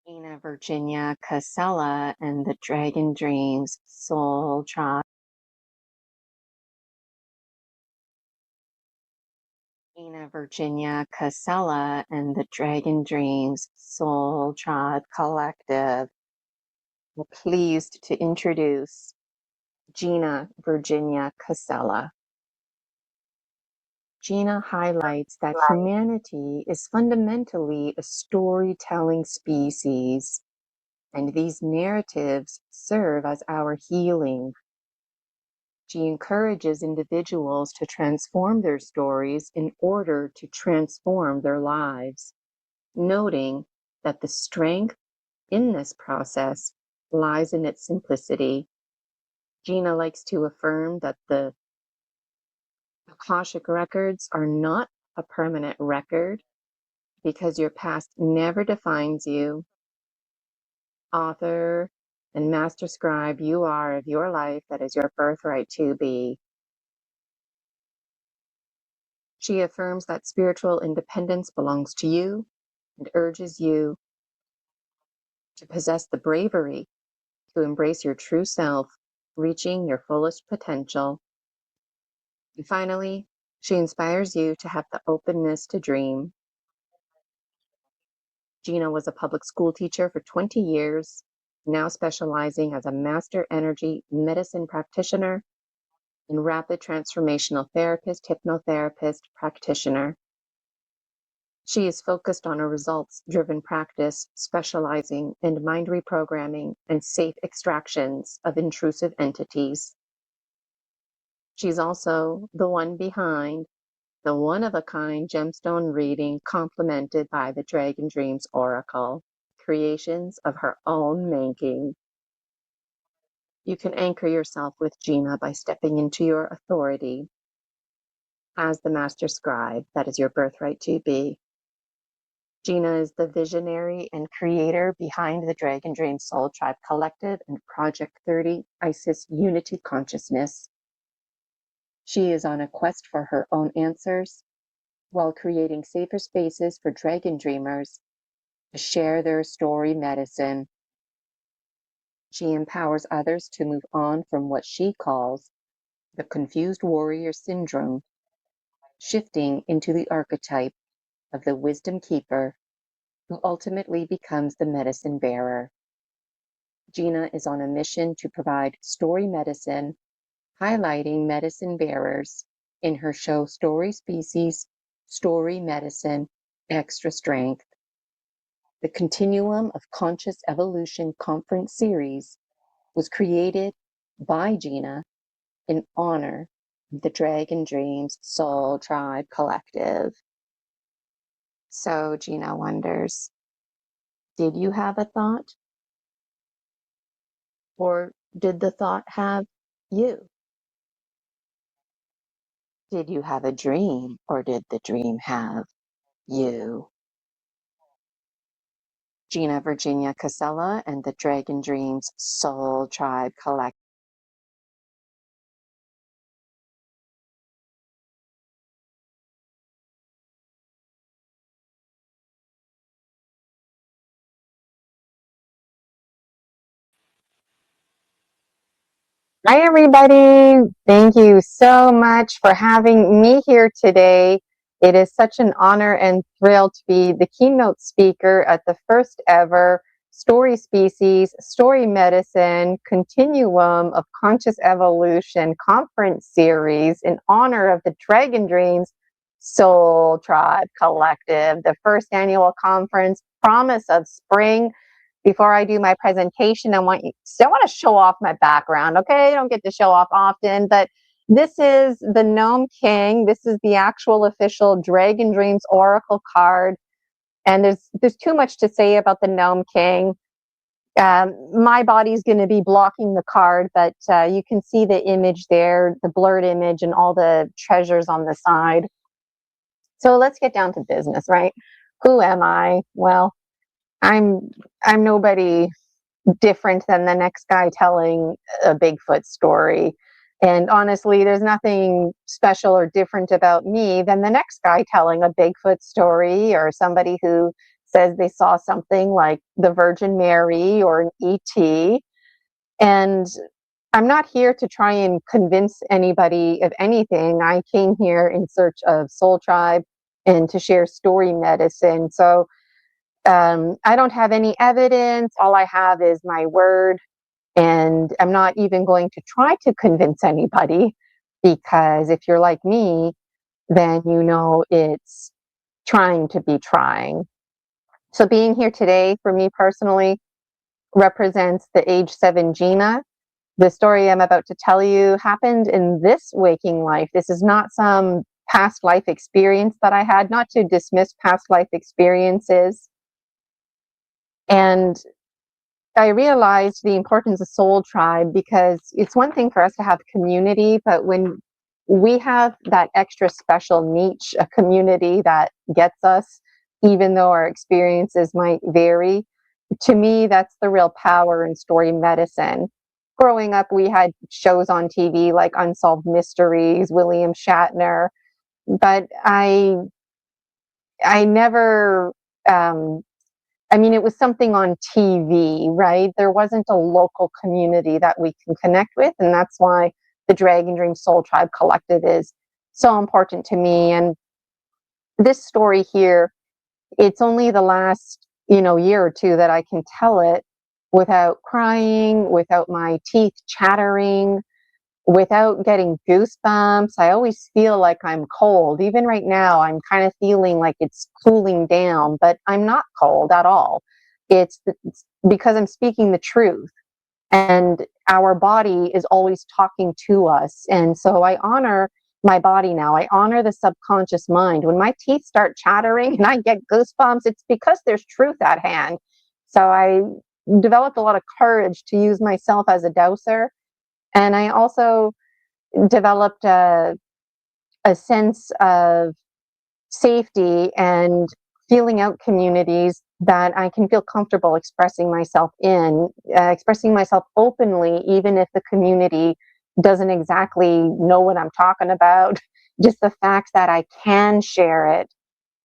Gina, Virginia, Casella, and the Dragon Dreams Soul Tribe. Gina, Virginia, Casella, and the Dragon Dreams Soul Tribe Collective. We're pleased to introduce Gina, Virginia, Casella. Gina highlights that humanity is fundamentally a storytelling species, and these narratives serve as our healing. She encourages individuals to transform their stories in order to transform their lives, noting that the strength in this process lies in its simplicity. Gina likes to affirm that the Akashic records are not a permanent record because your past never defines you. Author and master scribe you are of your life that is your birthright to be. She affirms that spiritual independence belongs to you and urges you to possess the bravery to embrace your true self, reaching your fullest potential. And finally, she inspires you to have the openness to dream. Gina was a public school teacher for 20 years, now specializing as a master energy medicine practitioner and rapid transformational therapist, hypnotherapist practitioner. She is focused on a results-driven practice specializing in mind reprogramming and safe extractions of intrusive entities. She's also the one behind the one-of-a-kind gemstone reading complemented by the Dragon Dreams Oracle, creations of her own making. You can anchor yourself with Gina by stepping into your authority as the master scribe that is your birthright to be. Gina is the visionary and creator behind the Dragon Dream Soul Tribe Collective and Project 30 Isis Unity Consciousness. She is on a quest for her own answers while creating safer spaces for dragon dreamers to share their story medicine. She empowers others to move on from what she calls the confused warrior syndrome, shifting into the archetype of the wisdom keeper who ultimately becomes the medicine bearer. Gina is on a mission to provide story medicine, highlighting medicine bearers in her show Story Species, Story Medicine, Extra Strength. The Continuum of Conscious Evolution Conference Series was created by Gina in honor of the Dragon Dreams Soul Tribe Collective. So Gina wonders, did you have a thought? Or did the thought have you? Did you have a dream, or did the dream have you? Gina, Virginia, Casella, and the Dragon Dreams Soul Tribe Collective. Hi, everybody. Thank you so much for having me here today. It is such an honor and thrill to be the keynote speaker at the first ever Story Species, Story Medicine, Continuum of Conscious Evolution conference series in honor of the Dragon Dreams Soul Tribe Collective, the first annual conference, promise of spring. Before I do my presentation, I want to show off my background, okay? I don't get to show off often, but this is the Gnome King. This is the actual official Dragon Dreams Oracle card. And there's too much to say about the Gnome King. My body's going to be blocking the card, but you can see the image there, the blurred image and all the treasures on the side. So let's get down to business, right? Who am I? Well, I'm nobody different than the next guy telling a Bigfoot story. And honestly, there's nothing special or different about me than the next guy telling a Bigfoot story, or somebody who says they saw something like the Virgin Mary or an ET. And I'm not here to try and convince anybody of anything. I came here in search of Soul Tribe and to share story medicine. So I don't have any evidence. All I have is my word. And I'm not even going to try to convince anybody, because if you're like me, then you know it's trying to be trying. So being here today for me personally represents the age 7 Gina. The story I'm about to tell you happened in this waking life. This is not some past life experience that I had, not to dismiss past life experiences. And I realized the importance of Soul Tribe, because it's one thing for us to have community, but when we have that extra special niche, a community that gets us, even though our experiences might vary, to me, that's the real power in story medicine. Growing up, we had shows on TV like Unsolved Mysteries, William Shatner, but I never, it was something on TV, right? There wasn't a local community that we can connect with. And that's why the Dragon Dream Soul Tribe Collective is so important to me. And this story here, it's only the last, year or two that I can tell it without crying, without my teeth chattering, without getting goosebumps. I always feel like I'm cold. Even right now, I'm kind of feeling like it's cooling down, but I'm not cold at all. It's because I'm speaking the truth, and our body is always talking to us. And so I honor my body now. I honor the subconscious mind. When my teeth start chattering and I get goosebumps, it's because there's truth at hand. So I developed a lot of courage to use myself as a dowser. And I also developed a sense of safety and feeling out communities that I can feel comfortable expressing myself in, expressing myself openly, even if the community doesn't exactly know what I'm talking about. Just the fact that I can share it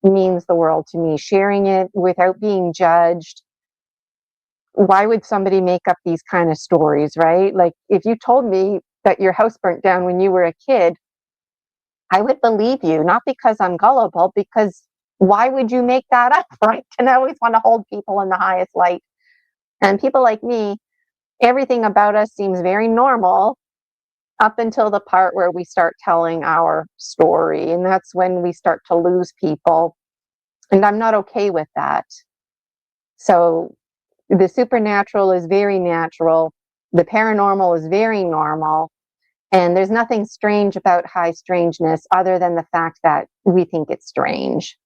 means the world to me. Sharing it without being judged. Why would somebody make up these kind of stories, right? Like, if you told me that your house burnt down when you were a kid, I would believe you, not because I'm gullible, because why would you make that up, right? And I always want to hold people in the highest light. And people like me, everything about us seems very normal up until the part where we start telling our story. And that's when we start to lose people. And I'm not okay with that. So the supernatural is very natural. The paranormal is very normal. And there's nothing strange about high strangeness other than the fact that we think it's strange.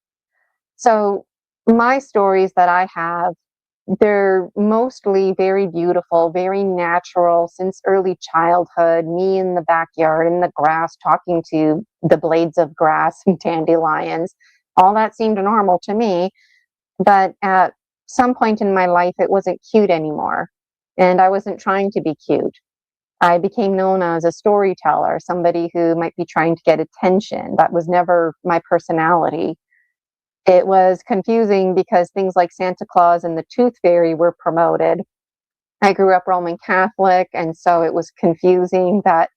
So my stories that I have, they're mostly very beautiful, very natural since early childhood. Me in the backyard, in the grass, talking to the blades of grass and dandelions. All that seemed normal to me. But at some point in my life, it wasn't cute anymore. And I wasn't trying to be cute. I became known as a storyteller, somebody who might be trying to get attention. That was never my personality. It was confusing because things like Santa Claus and the Tooth Fairy were promoted. I grew up Roman Catholic, and so it was confusing that,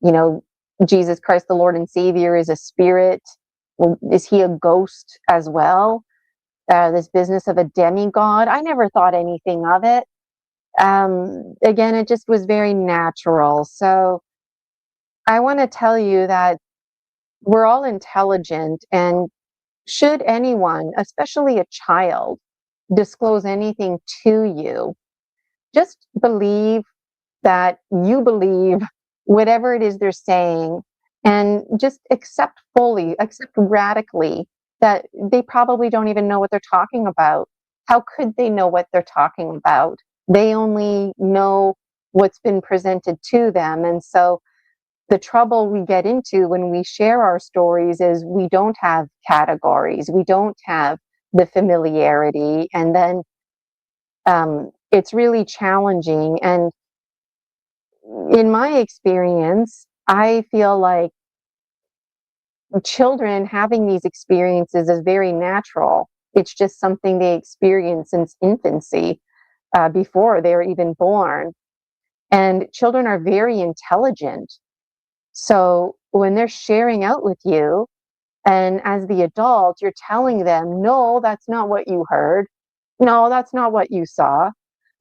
you know, Jesus Christ, the Lord and Savior, is a spirit. Well, is he a ghost as well? This business of a demigod, I never thought anything of it. Again, it just was very natural. So I want to tell you that we're all intelligent, and should anyone, especially a child, disclose anything to you, just believe that you believe whatever it is they're saying, and just accept fully, accept radically that they probably don't even know what they're talking about. How could they know what they're talking about? They only know what's been presented to them. And so the trouble we get into when we share our stories is we don't have categories, we don't have the familiarity, and then it's really challenging. And in my experience, I feel like children having these experiences is very natural. It's just something they experience since infancy, before they're even born. And children are very intelligent. So when they're sharing out with you, and as the adult, you're telling them, no, that's not what you heard. No, that's not what you saw.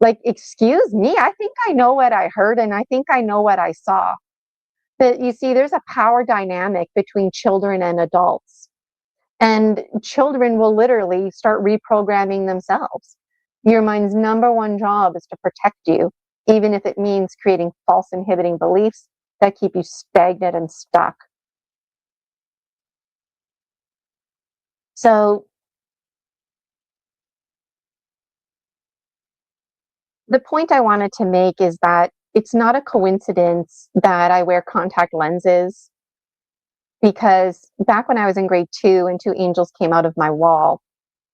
Like, excuse me, I think I know what I heard and I think I know what I saw. But you see, there's a power dynamic between children and adults. And children will literally start reprogramming themselves. Your mind's number one job is to protect you, even if it means creating false inhibiting beliefs that keep you stagnant and stuck. So the point I wanted to make is that it's not a coincidence that I wear contact lenses, because back when I was in grade 2 and two angels came out of my wall,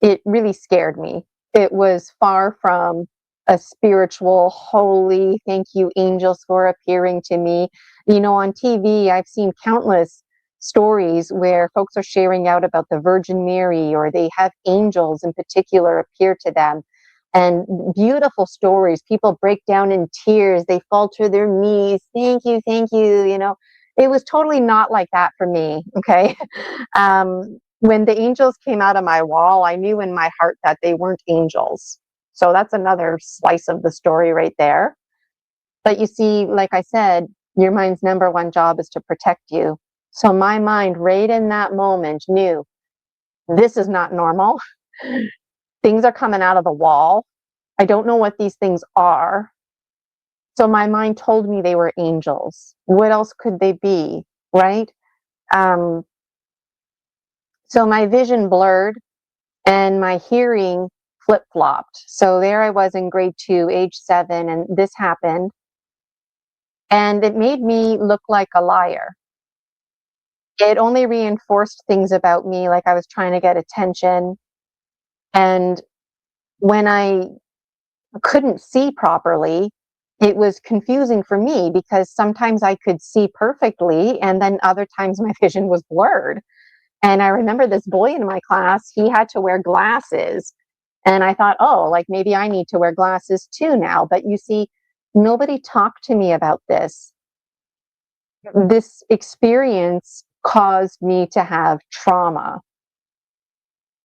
it really scared me. It was far from a spiritual, holy, thank you, angels, for appearing to me. You know, on TV, I've seen countless stories where folks are sharing out about the Virgin Mary, or they have angels in particular appear to them. And beautiful stories. People break down in tears, they fall to their knees. Thank you, thank you. You know, it was totally not like that for me. Okay. When the angels came out of my wall, I knew in my heart that they weren't angels. So that's another slice of the story right there. But you see, like I said, your mind's number one job is to protect you. So my mind, right in that moment, knew this is not normal. Things are coming out of the wall. I don't know what these things are. So my mind told me they were angels. What else could they be, right? Um, so my vision blurred and my hearing flip flopped. So there I was in grade 2, age 7, and this happened. And it made me look like a liar. It only reinforced things about me, like I was trying to get attention. And when I couldn't see properly, it was confusing for me, because sometimes I could see perfectly, and then other times my vision was blurred. And I remember this boy in my class, he had to wear glasses. And I thought, oh, like maybe I need to wear glasses too now. But you see, nobody talked to me about this. This experience caused me to have trauma.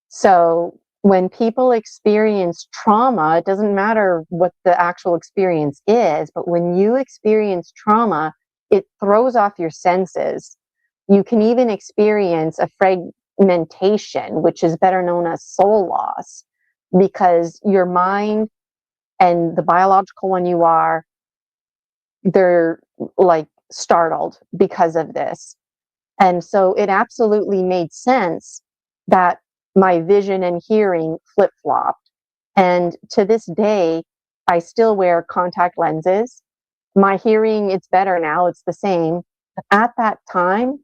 So when people experience trauma, it doesn't matter what the actual experience is, but when you experience trauma, it throws off your senses. You can even experience a fragmentation, which is better known as soul loss, because your mind and the biological one you are, they're like startled because of this. And so it absolutely made sense that my vision and hearing flip flopped. And to this day, I still wear contact lenses. My hearing, it's better now, it's the same. At that time,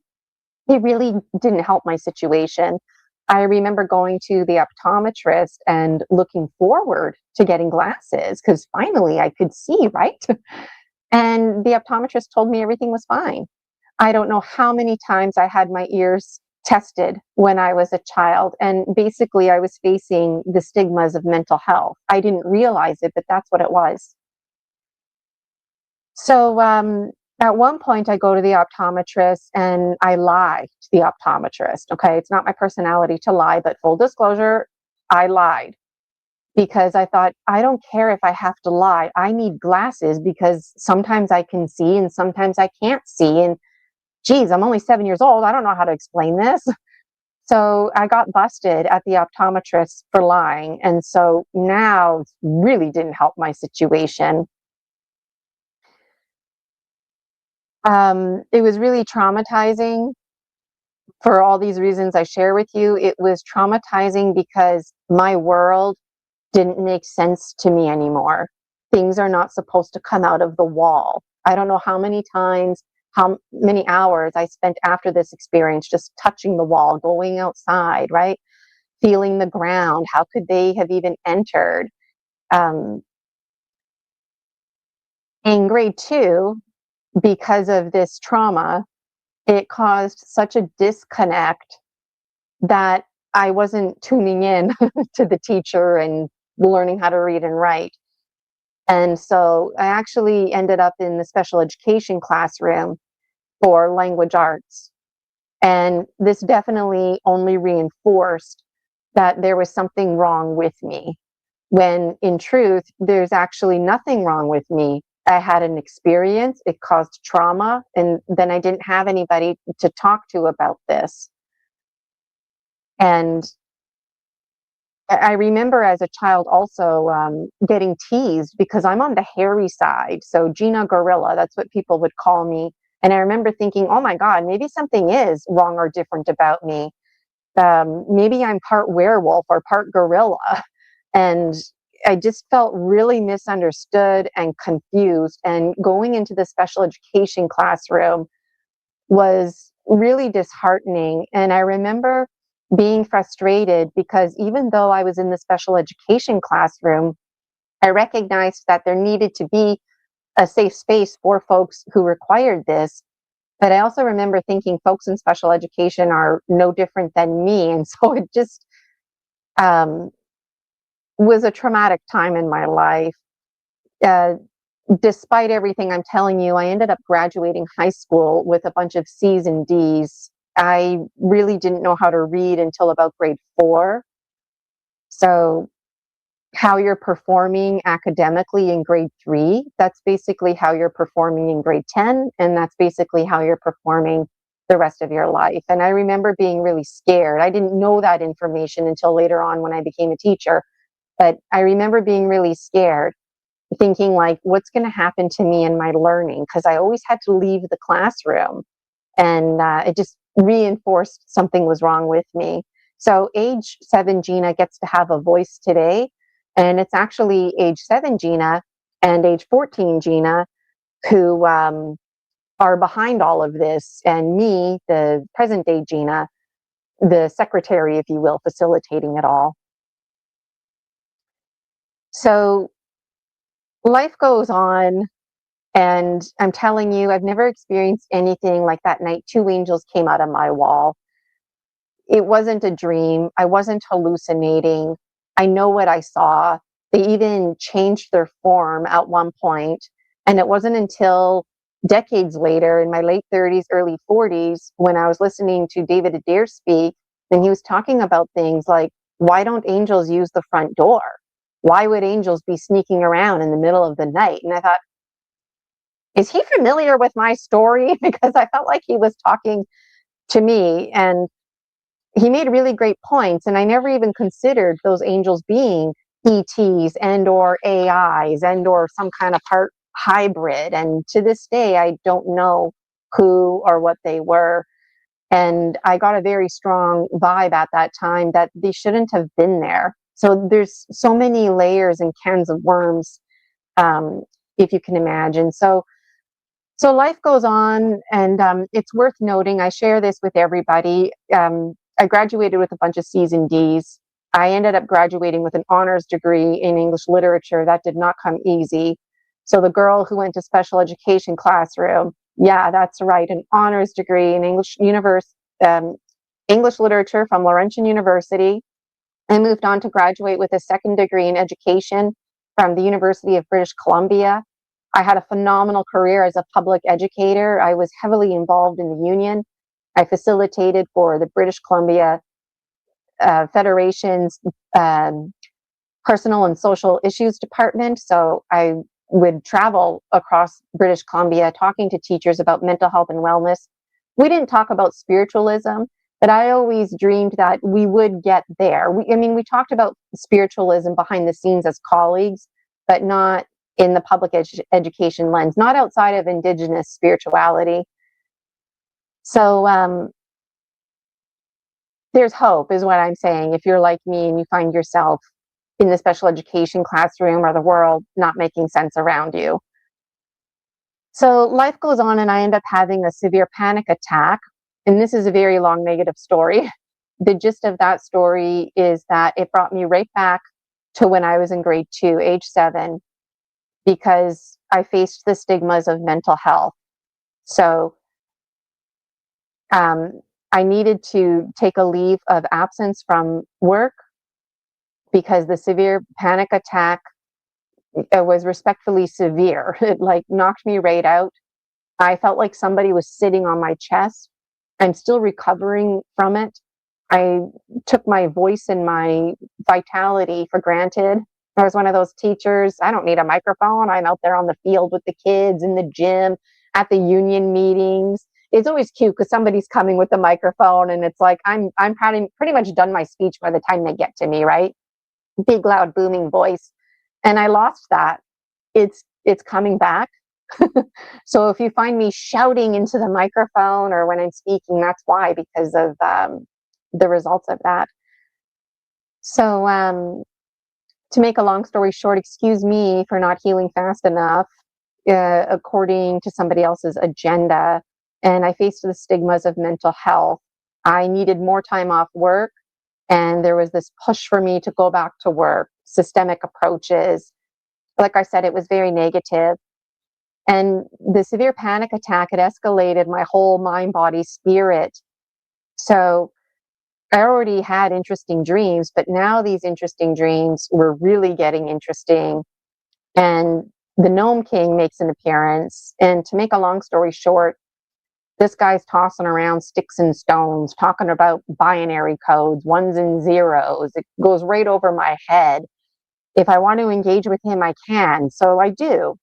it really didn't help my situation. I remember going to the optometrist and looking forward to getting glasses, because finally I could see, right? And the optometrist told me everything was fine. I don't know how many times I had my ears tested when I was a child. And basically, I was facing the stigmas of mental health. I didn't realize it, but that's what it was. So at one point, I go to the optometrist and I lie to the optometrist. Okay, it's not my personality to lie, but full disclosure, I lied, because I thought, I don't care if I have to lie. I need glasses because sometimes I can see and sometimes I can't see. And geez, I'm only 7 years old. I don't know how to explain this. So I got busted at the optometrist for lying. And so now it really didn't help my situation. It was really traumatizing for all these reasons I share with you. It was traumatizing because my world didn't make sense to me anymore. Things are not supposed to come out of the wall. I don't know how many times, how many hours I spent after this experience just touching the wall, going outside, right? Feeling the ground. How could they have even entered? Um, in grade 2, because of this trauma, it caused such a disconnect that I wasn't tuning in to the teacher and learning how to read and write. And so I actually ended up in the special education classroom for language arts. And this definitely only reinforced that there was something wrong with me, when in truth, there's actually nothing wrong with me. I had an experience, it caused trauma, and then I didn't have anybody to talk to about this. And I remember as a child also getting teased because I'm on the hairy side. So Gina Gorilla, that's what people would call me. And I remember thinking, oh my God, maybe something is wrong or different about me. Maybe I'm part werewolf or part gorilla. And I just felt really misunderstood and confused. And going into the special education classroom was really disheartening. And I remember being frustrated because even though I was in the special education classroom, I recognized that there needed to be a safe space for folks who required this. But I also remember thinking folks in special education are no different than me. And so it just um, was a traumatic time in my life. Uh, Despite everything I'm telling you, I ended up graduating high school with a bunch of C's and D's. I really didn't know how to read until about grade 4. So, how you're performing academically in grade 3, that's basically how you're performing in grade 10, and that's basically how you're performing the rest of your life. And I remember being really scared. I didn't know that information until later on when I became a teacher, but I remember being really scared, thinking like, what's going to happen to me in my learning? Because I always had to leave the classroom, and it just reinforced something was wrong with me. So age 7 Gina gets to have a voice today, and it's actually age 7 Gina and age 14 Gina who are behind all of this, and me, the present day Gina, the secretary, if you will, facilitating it all. So life goes on. And I'm telling you, I've never experienced anything like that night 2 angels came out of my wall. It wasn't a dream. I wasn't hallucinating. I know what I saw. They even changed their form at one point. And it wasn't until decades later, in my late 30s, early 40s, when I was listening to David Adair speak, and he was talking about things like, why don't angels use the front door? Why would angels be sneaking around in the middle of the night? And I thought, is he familiar with my story? Because I felt like he was talking to me, and he made really great points. And I never even considered those angels being ETs and or AIs and or some kind of part hybrid. And to this day, I don't know who or what they were. And I got a very strong vibe at that time that they shouldn't have been there. So there's so many layers and cans of worms, if you can imagine. So life goes on, and it's worth noting, I share this with everybody. I graduated with a bunch of C's and D's. I ended up graduating with an honors degree in English literature. That did not come easy. So the girl who went to special education classroom, yeah, that's right, an honors degree in English literature from Laurentian University. I moved on to graduate with a second degree in education from the University of British Columbia. I had a phenomenal career as a public educator. I was heavily involved in the union. I facilitated for the British Columbia Federation's Personal and Social Issues Department. So I would travel across British Columbia talking to teachers about mental health and wellness. We didn't talk about spiritualism, but I always dreamed that we would get there. We talked about spiritualism behind the scenes as colleagues, but not in the public education lens, not outside of Indigenous spirituality. So there's hope, is what I'm saying, if you're like me and you find yourself in the special education classroom or the world not making sense around you. So life goes on, and I end up having a severe panic attack. And this is a very long negative story. The gist of that story is that it brought me right back to when I was in grade 2, age 7, because I faced the stigmas of mental health. So I needed to take a leave of absence from work because the severe panic attack was respectfully severe. It like knocked me right out. I felt like somebody was sitting on my chest. I'm still recovering from it. I took my voice and my vitality for granted. I was one of those teachers. I don't need a microphone. I'm out there on the field with the kids in the gym, at the union meetings. It's always cute because somebody's coming with the microphone, and it's like I'm pretty much done my speech by the time they get to me, right? Big, loud, booming voice, and I lost that. It's coming back. So if you find me shouting into the microphone or when I'm speaking, that's why, because of the results of that. So to make a long story short, excuse me for not healing fast enough according to somebody else's agenda. And I faced the stigmas of mental health. I needed more time off work, and there was this push for me to go back to work, systemic approaches. Like I said, it was very negative. And the severe panic attack had escalated my whole mind, body, spirit. So I already had interesting dreams, but now these interesting dreams were really getting interesting. And the Gnome King makes an appearance. And to make a long story short, this guy's tossing around sticks and stones, talking about binary codes, ones and zeros. It goes right over my head. If I want to engage with him, I can. So I do.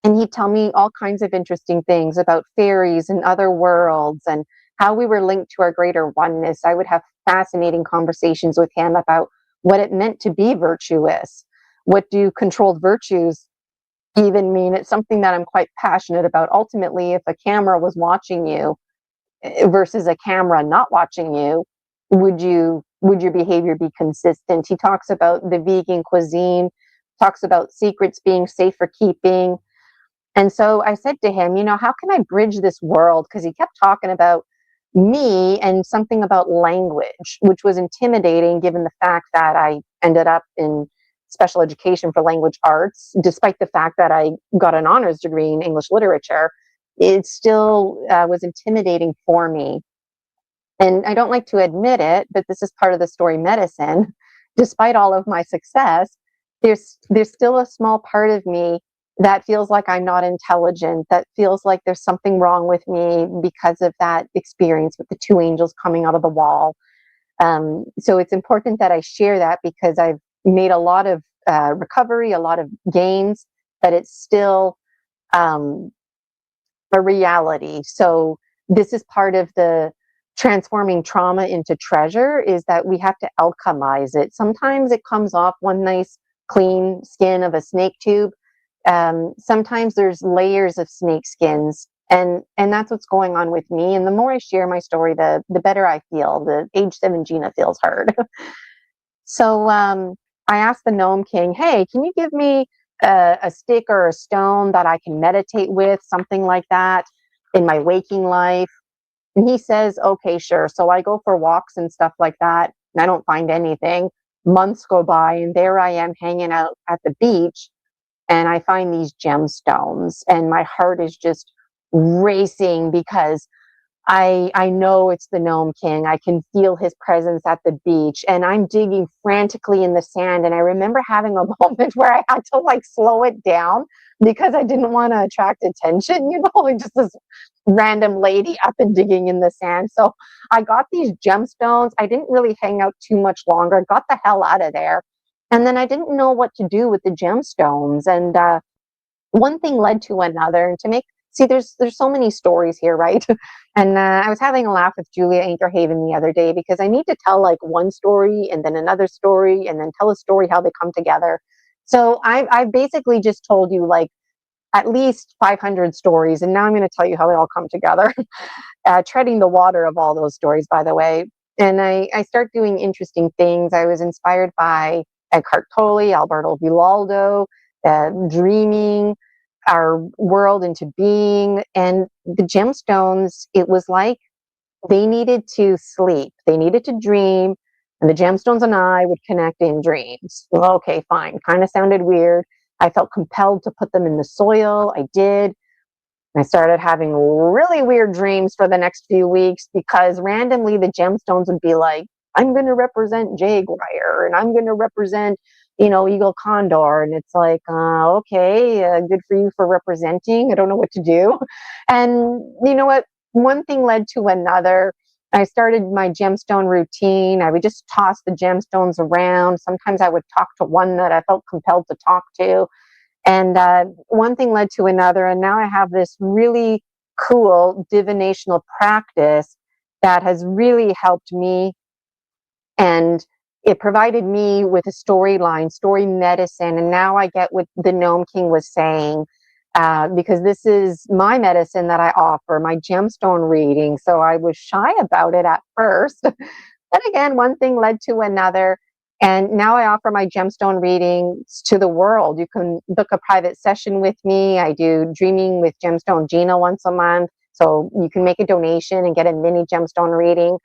And he'd tell me all kinds of interesting things about fairies and other worlds and how we were linked to our greater oneness. I would have fascinating conversations with him about what it meant to be virtuous. What do controlled virtues even mean? It's something that I'm quite passionate about. Ultimately, if a camera was watching you versus a camera not watching you, would your behavior be consistent? He talks about the vegan cuisine, talks about secrets being safe for keeping. And so I said to him, how can I bridge this world? Because he kept talking about me and something about language, which was intimidating given the fact that I ended up in special education for language arts, despite the fact that I got an honors degree in English literature. It still was intimidating for me. And I don't like to admit it, but this is part of the story medicine. Despite all of my success, there's still a small part of me that feels like I'm not intelligent, that feels like there's something wrong with me because of that experience with the two angels coming out of the wall. So it's important that I share that because I've made a lot of recovery, a lot of gains, but it's still a reality. So this is part of the transforming trauma into treasure, is that we have to alchemize it. Sometimes it comes off one nice clean skin of a snake tube. Sometimes there's layers of snake skins, and that's what's going on with me. And the more I share my story, the better I feel. The age 7 Gina feels heard. So I asked the Gnome King, hey, can you give me a stick or a stone that I can meditate with, something like that, in my waking life? And he says, okay, sure. So I go for walks and stuff like that, and I don't find anything. Months go by, and there I am hanging out at the beach, and I find these gemstones, and my heart is just racing because I know it's the Gnome King. I can feel his presence at the beach, and I'm digging frantically in the sand. And I remember having a moment where I had to like slow it down because I didn't want to attract attention, like just this random lady up and digging in the sand. So I got these gemstones. I didn't really hang out too much longer. I got the hell out of there. And then I didn't know what to do with the gemstones. And one thing led to another. And there's so many stories here, right? And I was having a laugh with Julia Ankerhaven the other day because I need to tell like one story and then another story and then tell a story how they come together. So I've basically just told you like at least 500 stories, and now I'm going to tell you how they all come together. Treading the water of all those stories, by the way. And I start doing interesting things. I was inspired by Eckhart Tolle, Alberto Villoldo, dreaming our world into being. And the gemstones, it was like they needed to sleep, they needed to dream, and the gemstones and I would connect in dreams. Well, okay, fine. Kind of sounded weird. I felt compelled to put them in the soil. I did. I started having really weird dreams for the next few weeks because randomly the gemstones would be like, I'm going to represent Jaguar and I'm going to represent, Eagle Condor. And it's like, okay, good for you for representing. I don't know what to do. And you know what? One thing led to another. I started my gemstone routine. I would just toss the gemstones around. Sometimes I would talk to one that I felt compelled to talk to. And one thing led to another. And now I have this really cool divinational practice that has really helped me. And it provided me with a storyline, story medicine. And now I get what the Gnome King was saying, because this is my medicine that I offer, my gemstone reading. So I was shy about it at first. Then again, one thing led to another. And now I offer my gemstone readings to the world. You can book a private session with me. I do Dreaming with Gemstone Gina once a month. So you can make a donation and get a mini gemstone reading.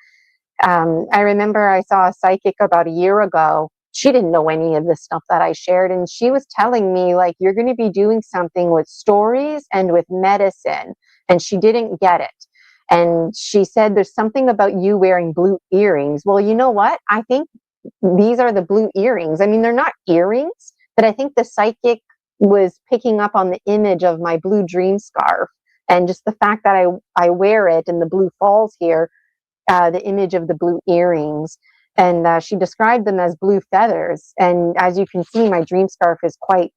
I remember I saw a psychic about a year ago. She didn't know any of the stuff that I shared. And she was telling me, like, you're going to be doing something with stories and with medicine. And she didn't get it. And she said, there's something about you wearing blue earrings. Well, you know what? I think these are the blue earrings. I mean, they're not earrings, but I think the psychic was picking up on the image of my blue dream scarf. And just the fact that I wear it and the blue falls here, the image of the blue earrings. And she described them as blue feathers. And as you can see, my dream scarf is quite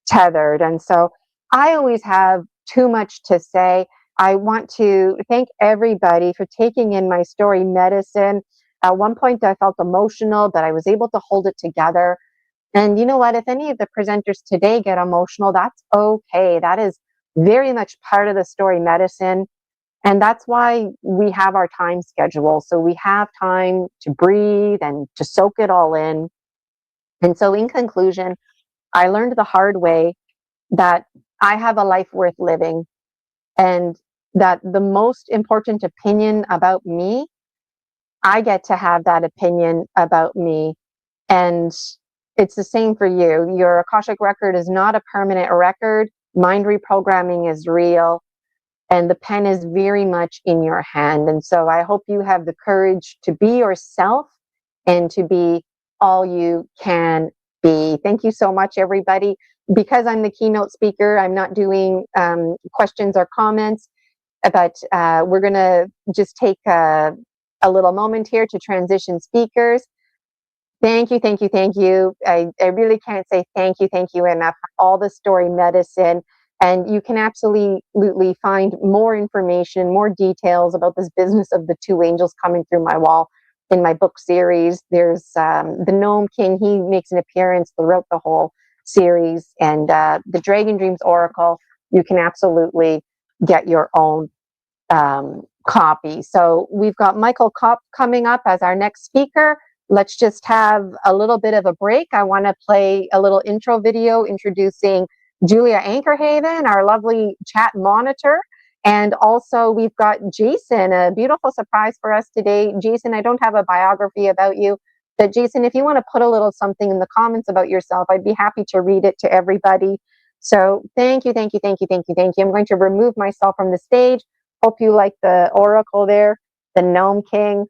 tethered. And so I always have too much to say. I want to thank everybody for taking in my story medicine. At one point, I felt emotional, but I was able to hold it together. And you know what? If any of the presenters today get emotional, that's okay. That is very much part of the story medicine. And that's why we have our time schedule. So we have time to breathe and to soak it all in. And so, in conclusion, I learned the hard way that I have a life worth living, and that the most important opinion about me, I get to have that opinion about me. And it's the same for you. Your Akashic record is not a permanent record. Mind reprogramming is real. And the pen is very much in your hand. And so I hope you have the courage to be yourself and to be all you can be. Thank you so much, everybody. Because I'm the keynote speaker, I'm not doing questions or comments, but we're going to just take a little moment here to transition speakers. Thank you, thank you, thank you. I really can't say thank you enough for all the story medicine. And you can absolutely find more information, more details about this business of the two angels coming through my wall in my book series. There's the Gnome King. He makes an appearance throughout the whole series. And the Dragon Dreams Oracle, you can absolutely get your own copy. So we've got Michael Kopp coming up as our next speaker. Let's just have a little bit of a break. I want to play a little intro video introducing Julia Ankerhaven, our lovely chat monitor. And also we've got Jason, a beautiful surprise for us today. Jason, I don't have a biography about you, but Jason, if you want to put a little something in the comments about yourself, I'd be happy to read it to everybody. So thank you, thank you, thank you, thank you, thank you. I'm going to remove myself from the stage. Hope you like the oracle there, the Gnome King.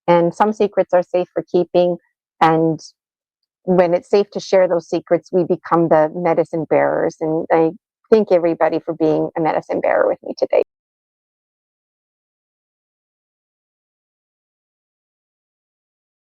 And some secrets are safe for keeping. And when it's safe to share those secrets, we become the medicine bearers. And I thank everybody for being a medicine bearer with me today.